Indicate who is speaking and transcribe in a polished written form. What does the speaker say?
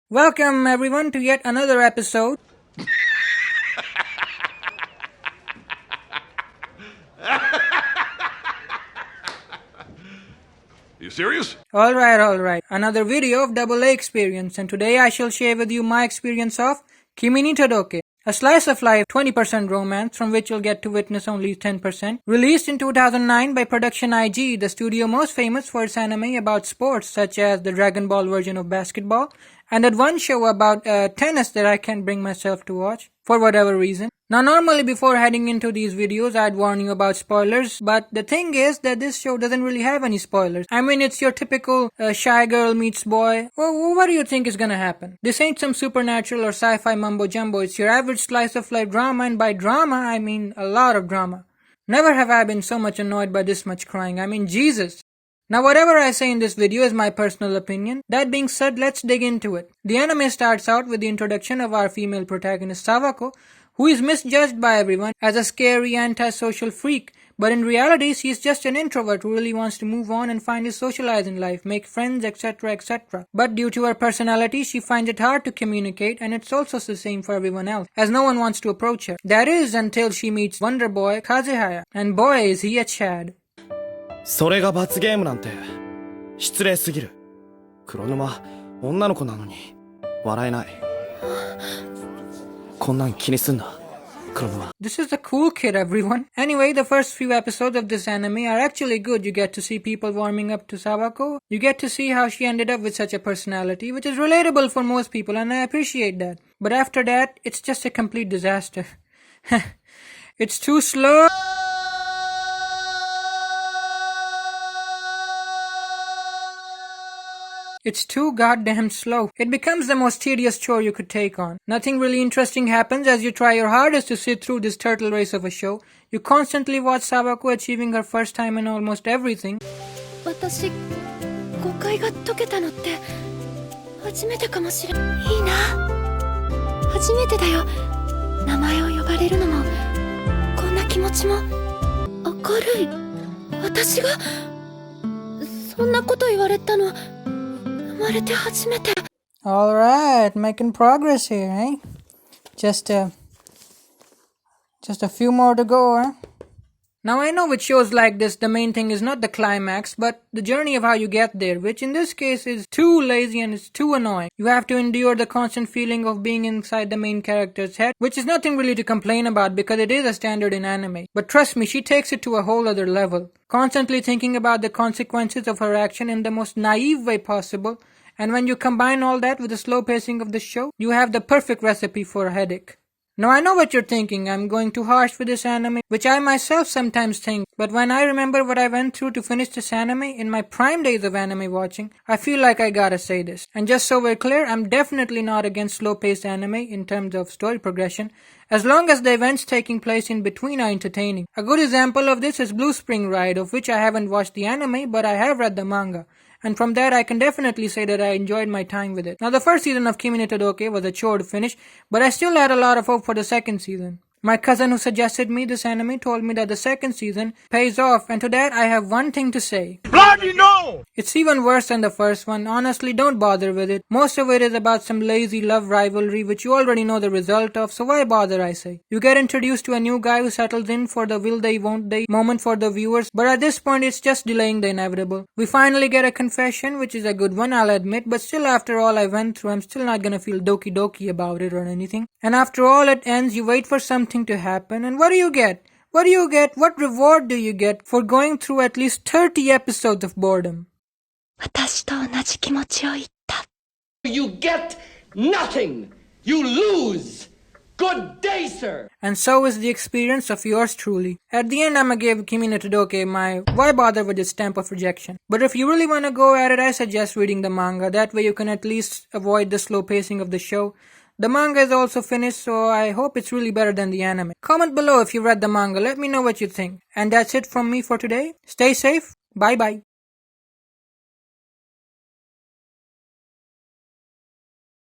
Speaker 1: Welcome everyone to yet another episode.
Speaker 2: You serious?
Speaker 1: Alright. Another video of Double A experience, and today I shall share with you my experience of Kimi Todoke. A slice of life 20% romance from which you'll get to witness only 10%. Released in 2009 by Production IG, the studio most famous for its anime about sports such as the Dragon Ball version of basketball and that one show about tennis that I can't bring myself to watch for whatever reason. Now normally before heading into these videos I'd warn you about spoilers, but the thing is that this show doesn't really have any spoilers. I mean, it's your typical shy girl meets boy. Well, what do you think is gonna happen? This ain't some supernatural or sci-fi mumbo jumbo. It's your average slice of life drama, and by drama I mean a lot of drama. Never have I been so much annoyed by this much crying. I mean, Jesus. Now whatever I say in this video is my personal opinion. That being said, let's dig into it. The anime starts out with the introduction of our female protagonist Sawako, who is misjudged by everyone as a scary antisocial freak, but in reality she is just an introvert who really wants to move on and finally socialize in life, make friends, etc. But due to her personality, she finds it hard to communicate, and it's also the same for everyone else, as no one wants to approach her. That is until she meets Wonder Boy Kazehaya, and boy is he a Chad.
Speaker 3: それが罰ゲームなんて失礼すぎる。黒沼、女の子なのに笑えない。こんなん気にすんな、黒沼。
Speaker 1: This is a cool kid, everyone. Anyway, the first few episodes of this anime are actually good. You get to see people warming up to Sawako. You get to see how she ended up with such a personality, which is relatable for most people, and I appreciate that. But after that, it's just a complete disaster. It's too slow. It's too goddamn slow. It becomes the most tedious chore you could take on. Nothing really interesting happens as you try your hardest to sit through this turtle race of a show. You constantly watch Sawako achieving her first time in almost everything.
Speaker 4: 私、誤解が解けたのって初めてかもしれん。いいな。初めてだよ。名前を呼ばれるのも、こんな気持ちも。明るい。私がそんなこと言われたの。
Speaker 1: Alright, making progress here, eh? Just a few more to go, eh? Now I know with shows like this, the main thing is not the climax, but the journey of how you get there, which in this case is too lazy and it's too annoying. You have to endure the constant feeling of being inside the main character's head, which is nothing really to complain about because it is a standard in anime. But trust me, she takes it to a whole other level. Constantly thinking about the consequences of her action in the most naive way possible, and when you combine all that with the slow pacing of the show, you have the perfect recipe for a headache. Now I know what you're thinking, I'm going too harsh with this anime, which I myself sometimes think, but when I remember what I went through to finish this anime in my prime days of anime watching, I feel like I gotta say this. And just so we're clear, I'm definitely not against slow-paced anime in terms of story progression, as long as the events taking place in between are entertaining. A good example of this is Blue Spring Ride, of which I haven't watched the anime, but I have read the manga. And from that I can definitely say that I enjoyed my time with it. Now the first season of Kimi Todoke was a chore to finish, but I still had a lot of hope for the second season. My cousin who suggested me this anime told me that the second season pays off, and to that I have one thing to say.
Speaker 2: Bloody no!
Speaker 1: It's even worse than the first one. Honestly, don't bother with it. Most of it is about some lazy love rivalry which you already know the result of, so why bother, I say. You get introduced to a new guy who settles in for the will they won't they moment for the viewers, but at this point it's just delaying the inevitable. We finally get a confession, which is a good one, I'll admit, but still after all I went through, I'm still not gonna feel doki doki about it or anything. And after all it ends, you wait for something to happen, and what do you get? What reward do you get for going through at least 30 episodes of boredom?
Speaker 4: 私と同じ気持ちを言った。
Speaker 5: You get nothing! You lose! Good day, sir!
Speaker 1: And so is the experience of yours truly. At the end, I'ma give Kimi Todoke my why bother with this stamp of rejection. But if you really wanna go at it, I suggest reading the manga. That way you can at least avoid the slow pacing of the show. The manga is also finished, so I hope it's really better than the anime. Comment below if you read the manga, let me know what you think. And that's it from me for today. Stay safe, bye bye.